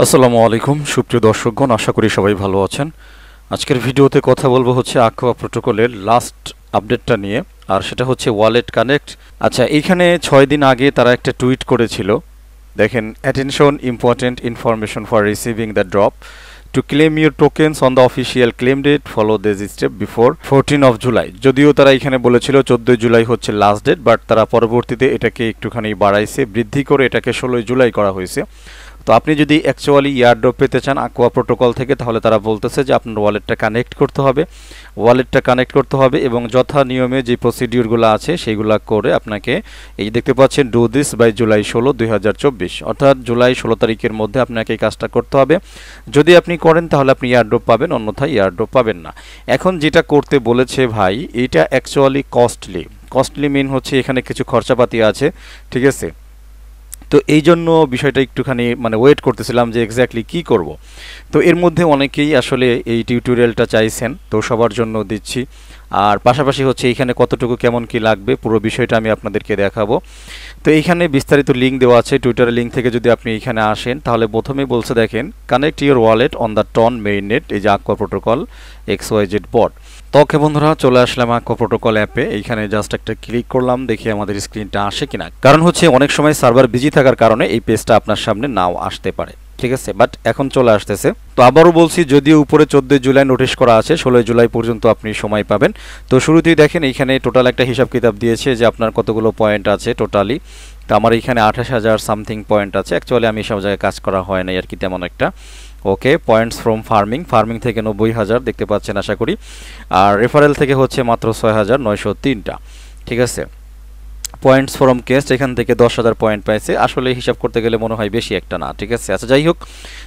আসসালামু আলাইকুম সুপ্রিয় দর্শকগণ, আশা করি সবাই ভালো আছেন। আজকের ভিডিওতে কথা বলবো হচ্ছে আকোয়া প্রোটোকলের লাস্ট আপডেটটা নিয়ে, আর সেটা হচ্ছে ওয়ালেট কানেক্ট। আচ্ছা, এইখানে 6 দিন আগে তারা একটা টুইট করেছিল, দেখেন, attention, important information for receiving the drop to claim your tokens on the official claim date, follow this step before 14 of July. যদিও তারা এখানে বলেছিল 14 জুলাই হচ্ছে লাস্ট ডেট, বাট তারা পরবর্তীতে এটাকে একটুখানি বাড়াইছে, বৃদ্ধি করে এটাকে 16 জুলাই করা হয়েছে। তো আপনি যদি অ্যাকচুয়ালি ইয়ারড্রপ পেতে চান আকোয়া প্রোটোকল থেকে, তাহলে তারা বলতেছে যে আপনার ওয়ালেটটা কানেক্ট করতে হবে এবং যথা নিয়মে যে প্রসিডিউরগুলো আছে সেইগুলো করে আপনাকে, এই দেখতে পাচ্ছেন, ডু দিস বাই জুলাই 16, 2024, অর্থাৎ জুলাই 16 তারিখের মধ্যে আপনাকে এই কাজটা করতে হবে। যদি আপনি করেন তাহলে আপনি ইয়ারড্রপ পাবেন, অন্যথায় ইয়ারড্রপ পাবেন না। এখন যেটা করতে বলেছে ভাই, এটা অ্যাকচুয়ালি কস্টলি মিন হচ্ছে এখানে কিছু খরচাপাতি আছে, ঠিক আছে। তো এই জন্য বিষয়টা একটুখানি ওয়েট করতেছিলাম যে এক্স্যাক্টলি কি করব। তো এর মধ্যে অনেকেই আসলে এই টিউটোরিয়ালটা চাইছেন, তো সবার জন্য দিচ্ছি। আর পাশাপাশি হচ্ছে এইখানে কতটুকু কেমন কি লাগবে পুরো বিষয়টা আমি আপনাদেরকে দেখাবো। তো এইখানে বিস্তারিত লিঙ্ক দেওয়া আছে, টুইটারের লিঙ্ক থেকে যদি আপনি এখানে আসেন তাহলে প্রথমেই বলছে, দেখেন, connect your wallet on the TON mainnet, এই যে আকোয়া প্রোটোকল XYZ বট। তো ওকে বন্ধুরা, চলে আসলাম আকোয়া প্রোটোকল অ্যাপে। এইখানে জাস্ট একটা ক্লিক করলাম, দেখি আমাদের স্ক্রিনটা আসে কিনা। কারণ হচ্ছে অনেক সময় সার্ভার বিজি থাকার কারণে এই পেজটা আপনার সামনে নাও আসতে পারে, ঠিক আছে, বাট এখন চলে আসতেছে। তো আবারও বলছি, যদিও উপরে 14 জুলাই নোটিশ করা আছে, 16 জুলাই পর্যন্ত আপনি সময় পাবেন। তো শুরুতেই দেখেন এইখানে টোটাল একটা হিসাব কিতাব দিয়েছে যে আপনার কতগুলো পয়েন্ট আছে টোটালি। তো আমার এখানে 28,000 সামথিং পয়েন্ট আছে। অ্যাকচুয়ালি আমি সব জায়গায় কাজ করা হয় নাই আর কি তেমন একটা। ওকে, পয়েন্টস ফ্রম ফার্মিং থেকে 90,000 দেখতে পাচ্ছেন আশা করি। আর রেফারেল থেকে হচ্ছে মাত্র 6,903টা, ঠিক আছে। পয়েন্টস ফ্রম কেস্ট এখান থেকে 10,000 পয়েন্ট পাইছে। আসলে হিসাব করতে গেলে মনে হয় বেশি একটা না, ঠিক আছে। আচ্ছা, যাই হোক,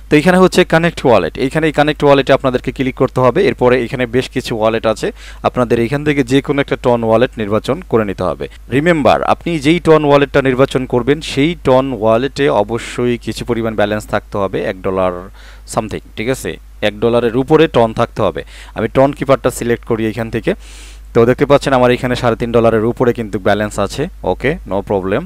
তো এখানে হচ্ছে কানেক্ট ওয়ালেট। এইখানে এই কানেক্ট ওয়ালেটে আপনাদেরকে ক্লিক করতে হবে। এরপরে এখানে বেশ কিছু ওয়ালেট আছে, আপনাদের এখান থেকে যে কোনো একটা টন ওয়ালেট নির্বাচন করে নিতে হবে। রিমেম্বার, আপনি যেই টন ওয়ালেটটা নির্বাচন করবেন সেই টন ওয়ালেটে অবশ্যই কিছু পরিমাণ ব্যালেন্স থাকতে হবে, $1 সামথিং, ঠিক আছে। $1 উপরে টন থাকতে হবে। আমি টন কিপারটা সিলেক্ট করি এখান থেকে। তো দেখতে পাচ্ছেন আমার এখানে $3.5 উপরে কিন্তু ব্যালেন্স আছে। ওকে, নো প্রবলেম।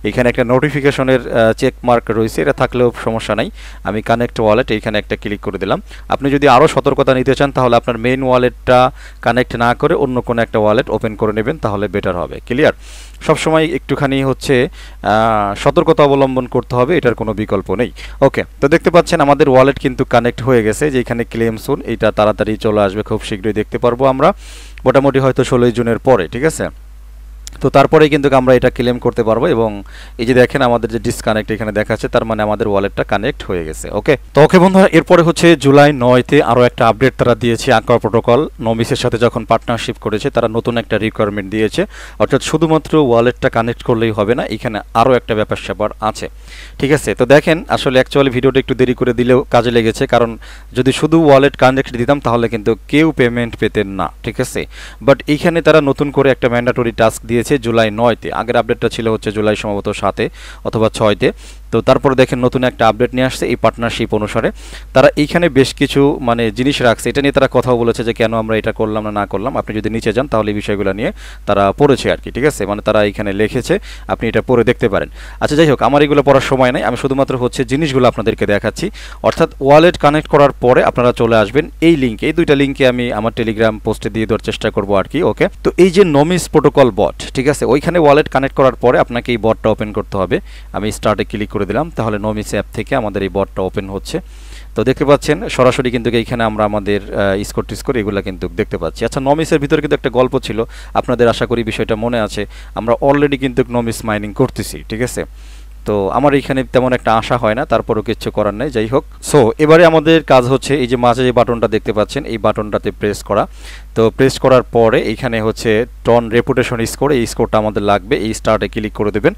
এখানে একটা নোটিফিকেশনের চেক মার্ক রয়েছে, এটা থাকলেও সমস্যা নাই। আমি কানেক্ট ওয়ালেট এইখানে একটা ক্লিক করে দিলাম। আপনি যদি আরও সতর্কতা নিতে চান তাহলে আপনার মেইন ওয়ালেটটা কানেক্ট না করে অন্য কোনো একটা ওয়ালেট ওপেন করে নেবেন, তাহলে বেটার হবে। ক্লিয়ার? সবসময় একটুখানি হচ্ছে সতর্কতা অবলম্বন করতে হবে, এটার কোনো বিকল্প নেই। ওকে, তো দেখতে পাচ্ছেন আমাদের ওয়ালেট কিন্তু কানেক্ট হয়ে গেছে। যে এখানে ক্লেম সুন, এইটা তাড়াতাড়ি চলে আসবে, খুব শীঘ্রই দেখতে পারবো আমরা, মোটামুটি হয়তো 16 জুনের পরে, ঠিক আছে। তো তারপরে কিন্তু আমরা এটা ক্লেম করতে পারবো। এবং এই যে দেখেন আমাদের যে ডিসকানেক্ট এখানে দেখাচ্ছে, তার মানে আমাদের ওয়ালেটটা কানেক্ট হয়ে গেছে। ওকে, তো ওকে বন্ধুরা, এরপরে হচ্ছে জুলাই 9-তে আরও একটা আপডেট তারা দিয়েছে। আকোয়া প্রোটোকল নমিসের সাথে যখন পার্টনারশিপ করেছে, তারা নতুন একটা রিকোয়ারমেন্ট দিয়েছে, অর্থাৎ শুধুমাত্র ওয়ালেটটা কানেক্ট করলেই হবে না, এখানে আরও একটা ব্যাপার স্যাপার আছে, ঠিক আছে। তো দেখেন, আসলে অ্যাকচুয়ালি ভিডিওটা একটু দেরি করে দিলেও কাজে লেগেছে, কারণ যদি শুধু ওয়ালেট কানেক্ট দিতাম তাহলে কিন্তু কেউ পেমেন্ট পেতেন না, ঠিক আছে। বাট এইখানে তারা নতুন করে একটা ম্যান্ডেটরি টাস্ক দিয়েছে জুলাই 9-তে। আগের আপডেটটা ছিল হচ্ছে জুলাই সম্ভবত 7-এ অথবা 6-তে। তো তারপরে দেখেন নতুন একটা আপডেট নিয়ে আসছে এই পার্টনারশিপ অনুসারে। তারা এইখানে বেশ কিছু জিনিস রাখছে, এটা নিয়ে তারা কথাও বলেছে যে কেন আমরা এটা করলাম না করলাম। আপনি যদি নিচে যান তাহলে এই বিষয়গুলো নিয়ে তারা পড়েছে আর কি, ঠিক আছে। তারা এইখানে লিখেছে, আপনি এটা পড়ে দেখতে পারেন। আচ্ছা, যাই হোক, আমার এগুলো পড়ার সময় নাই, আমি শুধুমাত্র হচ্ছে জিনিসগুলো আপনাদেরকে দেখাচ্ছি। অর্থাৎ ওয়ালেট কানেক্ট করার পরে আপনারা চলে আসবেন এই লিঙ্কে, এই দুইটা লিঙ্কে আমি আমার টেলিগ্রাম পোস্টে দিয়ে দেওয়ার চেষ্টা করবো আর কি। ওকে, তো এই যে নমিস প্রোটোকল বট, ঠিক আছে, ওইখানে ওয়ালেট কানেক্ট করার পরে আপনাকে এই বটটা ওপেন করতে হবে। আমি স্টার্টে ক্লিক করে দিলাম, তাহলে নমিস অ্যাপ থেকে আমাদের এই বটটা ওপেন হচ্ছে। তো দেখতে পাচ্ছেন সরাসরি কিন্তু এইখানে আমরা আমাদের স্কোর টিস্কোর এগুলো কিন্তু দেখতে পাচ্ছি। আচ্ছা, নমিসের ভিতরে কিন্তু একটা গল্প ছিল, আপনাদের আশা করি বিষয়টা মনে আছে। আমরা অলরেডি কিন্তু নমিস মাইনিং করতেছি, ঠিক আছে। তো আমার এইখানে তেমন একটা আশা হয় না, তারপরও কিছু করার নেই। যাই হোক, সো এবারে আমাদের কাজ হচ্ছে এই যে মাঝে যে বাটনটা দেখতে পাচ্ছেন, এই বাটনটাতে প্রেস করা। তো প্রেস করার পরে এইখানে হচ্ছে টন রেপুটেশন স্কোর, এই স্কোরটা আমাদের লাগবে। এই স্টার্টে ক্লিক করে দেবেন।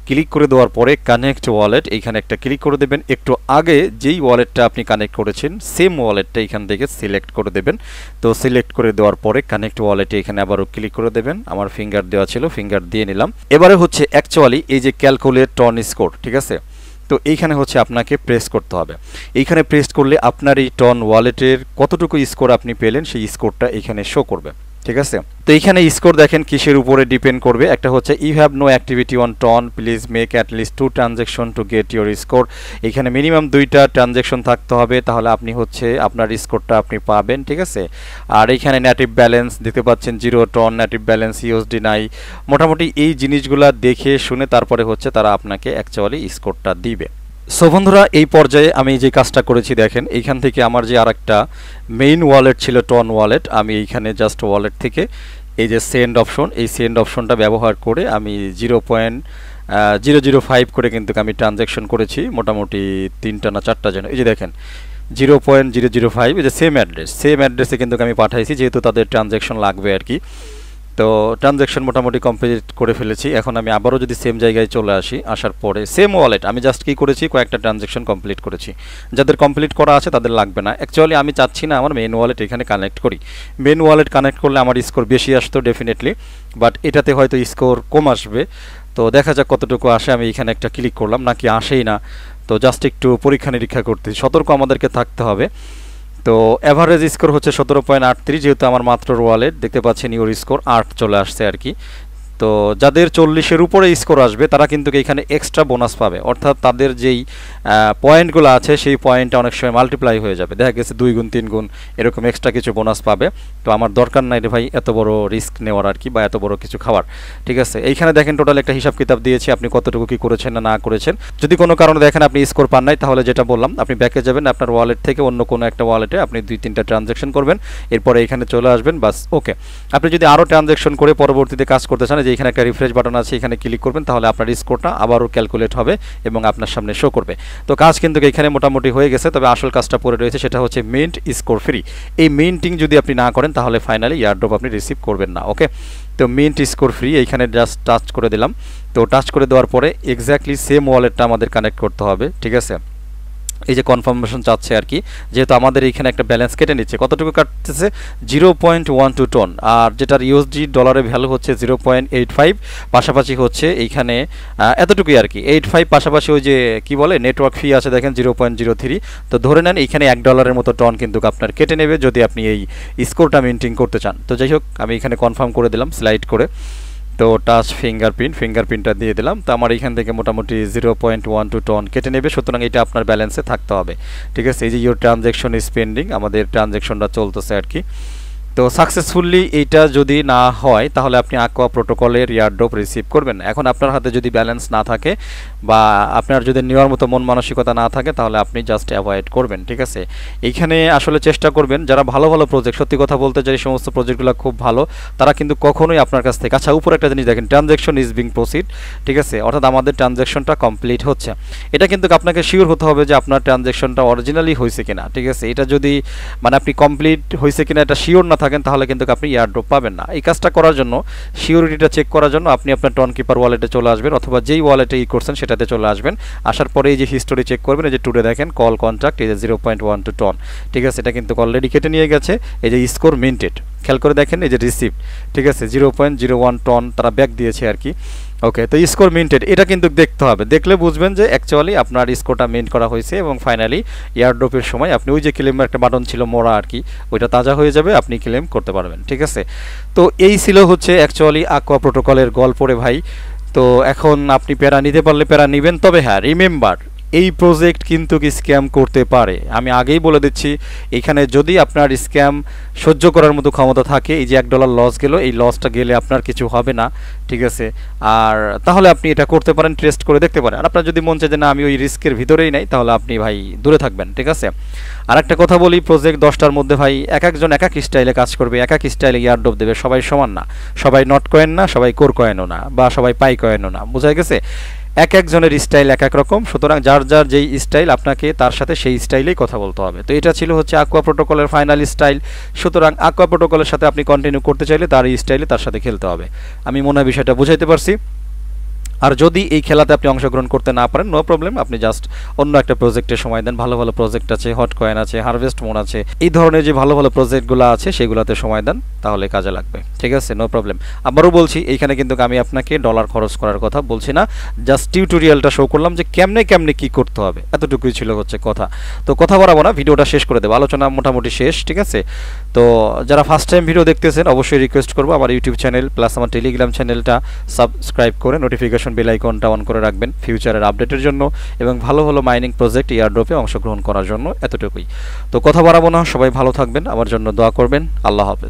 ক্লিক করে দেওয়ার পরে কানেক্ট ওয়ালেট এইখানে একটা ক্লিক করে দেবেন। একটু আগে যেই ওয়ালেটটা আপনি কানেক্ট করেছেন সেম ওয়ালেটটা এখান থেকে সিলেক্ট করে দেবেন। তো সিলেক্ট করে দেওয়ার পরে কানেক্ট ওয়ালেটে এখানে আবারও ক্লিক করে দেবেন। আমার ফিঙ্গার দেওয়া ছিল, ফিঙ্গার দিয়ে নিলাম। এবারে হচ্ছে অ্যাকচুয়ালি এই যে ক্যালকুলেট টন স্কোর, ঠিক আছে। তো এইখানে হচ্ছে আপনাকে প্রেস করতে হবে। এইখানে প্রেস করলে আপনার এই টন ওয়ালেটের কতটুকু স্কোর আপনি পেলেন সেই স্কোরটা এখানে শো করবে, ঠিক আছে। তো এখানে স্কোর দেখেন কিসের উপরে ডিপেন্ড করবে, একটা হচ্ছে you have no activity on ton, please make at least 2 transaction to get your score. এখানে মিনিমাম 2টা ট্রানজ্যাকশন থাকতে হবে, তাহলে আপনি হচ্ছে আপনার স্কোরটা আপনি পাবেন। ঠিক আছে। আর এখানে নেটিভ ব্যালেন্স দেখতে পাচ্ছেন 0 টন, নেটিভ ব্যালেন্স ইউএসডি নাই। মোটামুটি এই জিনিসগুলো দেখে শুনে তারপরে হচ্ছে তারা আপনাকে অ্যাকচুয়ালি স্কোরটা দিবে। সো বন্ধুরা, এই পর্যায়ে আমি যে কাজটা করেছি দেখেন, এইখান থেকে আমার যে আরেকটা মেইন ওয়ালেট ছিল টন ওয়ালেট, আমি এইখানে জাস্ট ওয়ালেট থেকে এই যে সেন্ড অপশন, এই সেন্ড অপশনটা ব্যবহার করে আমি 0.005 করে কিন্তু আমি ট্রানজ্যাকশন করেছি, মোটামুটি 3টা না 4টা যেন। এই যে দেখেন 0.005, এই যে সেম অ্যাড্রেসে কিন্তু আমি পাঠাইছি, যেহেতু তাদের ট্রানজ্যাকশন লাগবে আর কি। তো ট্রানজ্যাকশন মোটামুটি কমপ্লিট করে ফেলেছি। এখন আমি আবারও যদি সেম জায়গায় চলে আসি, আসার পরে সেম ওয়ালেট আমি জাস্ট কি করেছি, কয়েকটা ট্রানজ্যাকশন কমপ্লিট করেছি। যাদের কমপ্লিট করা আছে তাদের লাগবে না। অ্যাকচুয়ালি আমি চাচ্ছি না আমার মেন ওয়ালেট এখানে কানেক্ট করি। মেন ওয়ালেট কানেক্ট করলে আমার স্কোর বেশি আসতো ডেফিনেটলি, বাট এটাতে হয়তো স্কোর কম আসবে। তো দেখা যাক কতটুকু আসে। আমি এখানে একটা ক্লিক করলাম, নাকি আসেই না। তো জাস্ট একটু পরীক্ষা নিরীক্ষা করতে সতর্ক আমাদেরকে থাকতে হবে। তো অ্যাভারেজ স্কোর হচ্ছে 17.83, যেহেতু আমার মাত্র ওয়ালেট দেখতে পাচ্ছেন ইউর স্কোর 8 চলে আসছে আর কি। তো যাদের 40-এর উপরে স্কোর আসবে তারা কিন্তু এখানে এক্সট্রা বোনাস পাবে, অর্থাৎ তাদের যেই পয়েন্টগুলো আছে সেই পয়েন্টটা অনেক সময় মাল্টিপ্লাই হয়ে যাবে, দেখা গেছে 2 গুণ 3 গুণ এরকম এক্সট্রা কিছু বোনাস পাবে। তো আমার দরকার নাই রে ভাই এত বড় রিস্ক নেওয়ার আর কি, বা এত বড় কিছু খাওয়ার। ঠিক আছে, এইখানে দেখেন টোটাল একটা হিসাব কিতাব দিয়েছি, আপনি কতটুকু কি করেছেন না করেছেন। যদি কোনো কারণে দেখেন আপনি স্কোর পান নাই, তাহলে যেটা বললাম আপনি ব্যাকে যাবেন, আপনার ওয়ালেট থেকে অন্য কোনো একটা ওয়ালেটে আপনি 2-3টা ট্রানজ্যাকশন করবেন, এরপরে এখানে চলে আসবেন, বাস ওকে। আপনি যদি আরও ট্রানজ্যাকশন করে পরবর্তীতে কাজ করতে চান, যে এখানে একটা রিফ্রেশ বাটন আছে, এখানে ক্লিক করবেন, তাহলে আপনার স্কোরটা আবারও ক্যালকুলেট হবে এবং আপনার সামনে শো করবে। তো কাজ কিন্তু এখানে মোটামুটি হয়ে গেছে, তবে আসল কাজটা পড়ে রয়েছে, সেটা হচ্ছে মিন্ট স্কোর ফ্রি। এই মিন্টিং যদি আপনি না করেন তাহলে ফাইনালি এয়ারড্রপ আপনি রিসিভ করবেন না। ওকে, তো মিন্ট স্কোর ফ্রি এইখানে জাস্ট টাচ করে দিলাম। তো টাচ করে দেওয়ার পরে এক্স্যাক্টলি সেম ওয়ালেটটা আমাদের কানেক্ট করতে হবে। ঠিক আছে, এই যে কনফার্মেশন চাচ্ছে আর কি, যেহেতু আমাদের এইখানে একটা ব্যালেন্স কেটে নিচ্ছে, কতটুকু কাটতেছে 0.12 টন, আর যেটার ইউএসডি ডলারের ভ্যালু হচ্ছে 0.85, পাশাপাশি হচ্ছে এইখানে এতটুকুই আর কি 85, পাশাপাশি ওই যে কি বলে নেটওয়ার্ক ফি আছে দেখেন 0.03। তো ধরে নেন এইখানে $1 মতো টন কিন্তু আপনার কেটে নেবে যদি আপনি এই স্কোরটা মেনটেন করতে চান। তো যাই হোক, আমি এখানে কনফার্ম করে দিলাম স্লাইড করে। তো টাচ ফিঙ্গারপ্রিন্টটা দিয়ে দিলাম। তো আমার এখান থেকে মোটামুটি 0.12 টন কেটে নেবে, সুতরাং এটা আপনার ব্যালেন্সে থাকতে হবে। ঠিক আছে, এই যে ইউর ট্রানজ্যাকশন ইজ পেন্ডিং, আমাদের ট্রানজ্যাকশনটা চলতেছে আর কি। তো সাকসেসফুলি এইটা যদি না হয় তাহলে আপনি আকোয়া প্রোটোকলের এয়ারড্রপ রিসিভ করবেন। এখন আপনার হাতে যদি ব্যালেন্স না থাকে বা আপনার যদি নেওয়ার মতো মন মানসিকতা না থাকে তাহলে আপনি জাস্ট অ্যাভয়েড করবেন। ঠিক আছে, এইখানে আসলে চেষ্টা করবেন যারা ভালো ভালো প্রজেক্ট, সত্যি কথা বলতে যে সমস্ত প্রজেক্টগুলো খুব ভালো, তারা কিন্তু কখনোই আপনার কাছ থেকে, আচ্ছা উপরে একটা জিনিস দেখেন, ট্রানজ্যাকশন ইজ বিং প্রসিড। ঠিক আছে, অর্থাৎ আমাদের ট্রানজ্যাকশনটা কমপ্লিট হচ্ছে। এটা কিন্তু আপনাকে শিওর হতে হবে যে আপনার ট্রানজ্যাকশনটা অরিজিনালি হয়েছে কিনা। ঠিক আছে, এটা যদি মানে আপনি কমপ্লিট হয়েছে কিনা এটা শিওর না থাকেন তাহলে কিন্তু আপনি এয়ারড্রপ পাবেন না। এই কাজটা করার জন্য, সিকিউরিটিটা চেক করার জন্য আপনি আপনার টন কিপার ওয়ালেটে চলে আসবেন, অথবা যেই ওয়ালেটে করছেন সেটাতে চলে আসবেন। আসার পরে এই যে হিস্টোরি চেক করবেন, এই যে টুডে দেখেন কল কন্ট্রাক্ট, এই যে 0.12 টন। ঠিক আছে, এটা কিন্তু অলরেডি কেটে নিয়ে গেছে। এই যে স্কোর মিন্টেড, খেয়াল করে দেখেন এই যে রিসিপ্ট। ঠিক আছে, 0.01 টন তারা ব্যাক দিয়েছে আর কি। ওকে, তো স্কোর মিন্টেড এটা কিন্তু দেখতে হবে, দেখলে বুঝবেন যে অ্যাকচুয়ালি আপনার স্কোরটা মিন্ট করা হয়েছে, এবং ফাইনালি এয়ারড্রপের সময় আপনি ওই যে ক্লেমের একটা বাটন ছিল মোড়া আর কি, ওইটা তাজা হয়ে যাবে, আপনি ক্লেম করতে পারবেন। ঠিক আছে, তো এই ছিল হচ্ছে অ্যাকচুয়ালি আকোয়া প্রোটোকলের গল্প রে ভাই। তো এখন আপনি প্যারা নিতে পারলে প্যারা নেবেন, তবে হ্যাঁ রিমেম্বার এই প্রজেক্ট কিন্তু স্ক্যাম করতে পারে। আমি আগেই বলে দিচ্ছি, এখানে যদি আপনার স্ক্যাম সহ্য করার মতো ক্ষমতা থাকে, এই যে $1 লস গেল, এই লসটা গেলে আপনার কিছু হবে না। ঠিক আছে, আর তাহলে আপনি এটা করতে পারেন, টেস্ট করে দেখতে পারেন। আর আপনার যদি মন চায় যে না আমি ওই রিস্কের ভিতরেই নাই, তাহলে আপনি ভাই দূরে থাকবেন। ঠিক আছে, আর একটা কথা বলি, প্রজেক্ট 10টার মধ্যে ভাই এক একজন এক এক স্টাইলে কাজ করবে, এক এক স্টাইলে এয়ারড্রপ দেবে, সবাই সমান না, সবাই নট কয়েন না, সবাই কোর কয়েনও না, বা সবাই পাই কয়েনও না, বোঝা গেছে? এক একজনের স্টাইল এক এক রকম, সুতরাং যার যার যেই স্টাইল আপনাকে তার সাথে সেই স্টাইলেই কথা বলতে হবে। তো এটা ছিল হচ্ছে আকোয়া প্রোটোকলের ফাইনাল স্টাইল। সুতরাং আকোয়া প্রোটোকলের সাথে আপনি কন্টিনিউ করতে চাইলে তার এই স্টাইলে তার সাথে খেলতে হবে। আমি মনে হয় বিষয়টা বুঝাইতে পারছি। আর যদি এই খেলাতে আপনি অংশগ্রহণ করতে না পারেন, নো প্রবলেম, আপনি জাস্ট অন্য একটা প্রজেক্টে সময় দেন। ভালো ভালো প্রজেক্ট আছে, হট কয়েন আছে, হারভেস্ট মোন আছে, এই ধরনের যে ভালো ভালো প্রজেক্টগুলো আছে সেগুলোতে সময় দেন, তাহলে কাজে লাগবে। ঠিক আছে, নো প্রবলেম। আবারও বলছি, এইখানে কিন্তু আমি আপনাকে ডলার খরচ করার কথা বলছি না, জাস্ট টিউটোরিয়ালটা শো করলাম যে কেমনে কেমনে কি করতে হবে, এতটুকুই ছিল হচ্ছে কথা। তো কথা বাড়াবো না, ভিডিওটা শেষ করে দেবো, আলোচনা মোটামুটি শেষ। ঠিক আছে, তো যারা ফার্স্ট টাইম ভিডিও দেখতেছেন অবশ্যই রিকোয়েস্ট করবো আমার ইউটিউব চ্যানেল প্লাস আমার টেলিগ্রাম চ্যানেলটা সাবস্ক্রাইব করে নোটিফিকেশন বেল আইকনটা অন করে রাখবেন ফিউচারের আপডেটের জন্য এবং ভালো ভালো মাইনিং প্রজেক্ট এয়ারড্রপে অংশগ্রহণ করার জন্য। এতটুকুই। তো কথা বাড়াবো না, সবাই ভালো থাকবেন, আমার জন্য দোয়া করবেন। আল্লাহ হাফেজ।